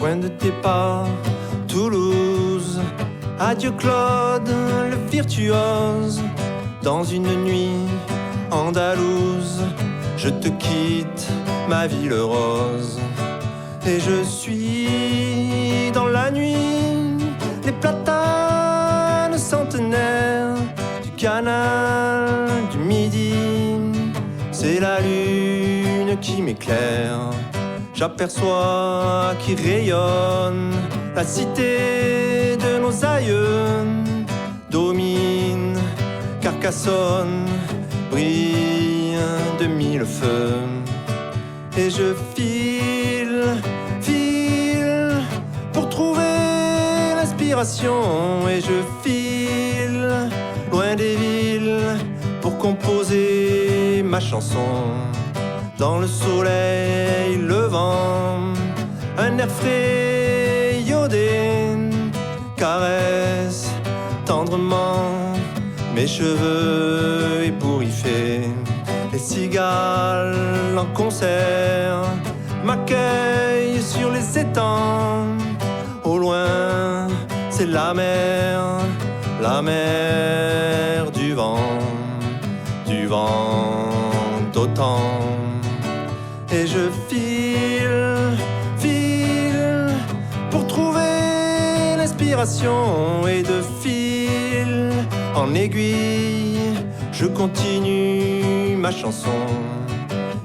point de départ, Toulouse. Adieu Claude, le virtuose. Dans une nuit andalouse, je te quitte, ma ville rose. Et je suis dans la nuit, les platanes centenaires du canal du Midi. C'est la lune qui m'éclaire. J'aperçois qui rayonne la cité de nos aïeux. Domine, Carcassonne, brille de mille feux. Et je file pour trouver l'inspiration. Et je file loin des villes pour composer ma chanson. Dans le soleil levant, un air frais iodé caresse tendrement mes cheveux ébouriffés. Les cigales en concert m'accueillent sur les étangs. Au loin, c'est la mer du vent d'autant. Et je file pour trouver l'inspiration. Et de fil en aiguille, je continue ma chanson.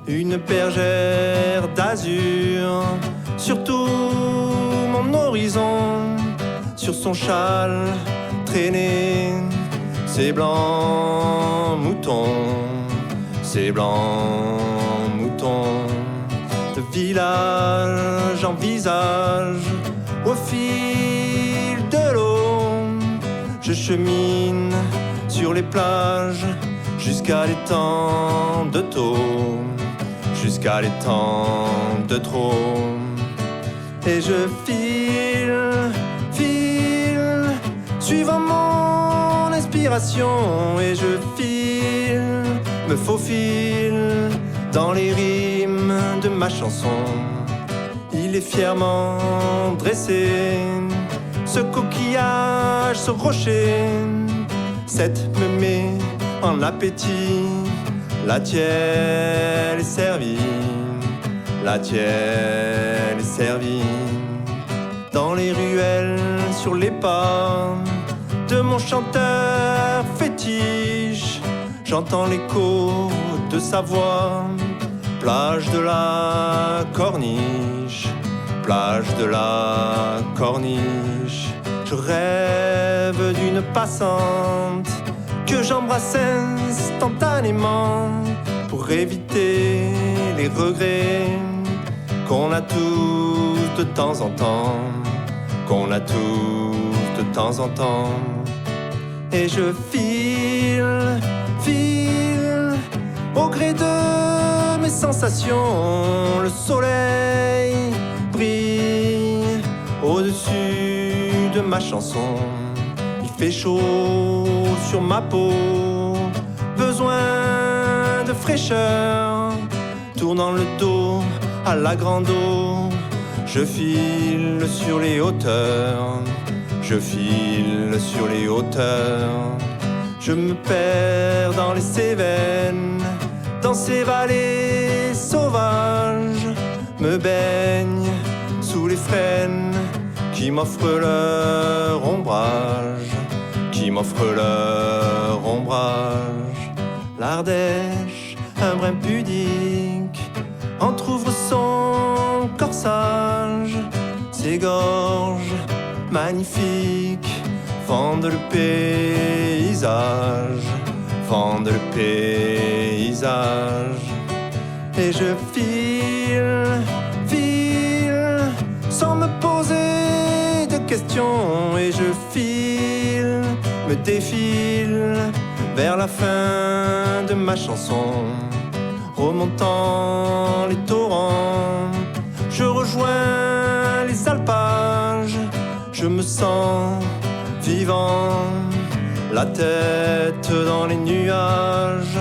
Une bergère d'azur sur tout mon horizon. Sur son châle traîné ses blancs moutons. Ces blancs moutons. De village en visage, au fil de l'eau, je chemine sur les plages jusqu'à l'étang de Thau, jusqu'à l'étang de trop. Et je file, suivant mon inspiration. Et je file, me faufile dans les rimes de ma chanson. Il est fièrement dressé, ce coquillage, ce rocher. Cette me met en appétit. La tielle est servie, la tielle est servie. Dans les ruelles, sur les pas de mon chanteur fétiche, j'entends l'écho de sa voix. Plage de la Corniche, plage de la Corniche. Je rêve d'une passante que j'embrasse instantanément pour éviter les regrets qu'on a tous de temps en temps, qu'on a tous de temps en temps. Et je file au gré de mes sensations. Le soleil brille au-dessus de ma chanson. Il fait chaud sur ma peau, besoin de fraîcheur. Tournant le dos à la grande eau, je file sur les hauteurs. Je file sur les hauteurs. Je me perds dans les Cévennes, dans ces vallées sauvages. Me baigne sous les frênes qui m'offrent leur ombrage, qui m'offrent leur ombrage. L'Ardèche, un brin pudique, entr'ouvre son corsage. Ses gorges magnifiques fendent le paysage, fendent le paysage. Et je file sans me poser de questions. Et je file, me défile vers la fin de ma chanson. Remontant les torrents, je rejoins les alpages. Je me sens vivant, la tête dans les nuages,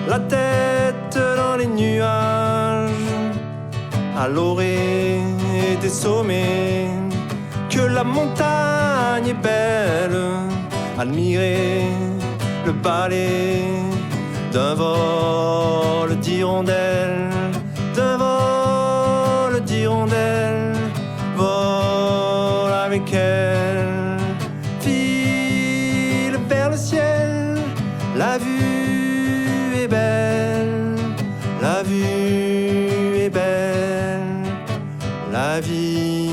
la tête dans les nuages. à l'orée des sommets, que la montagne est belle, admirer le balai d'un vol d'hirondelles, d'un vol d'hirondelles, vole avec elle, file vers le ciel, la vue est belle, la vue est belle, la vie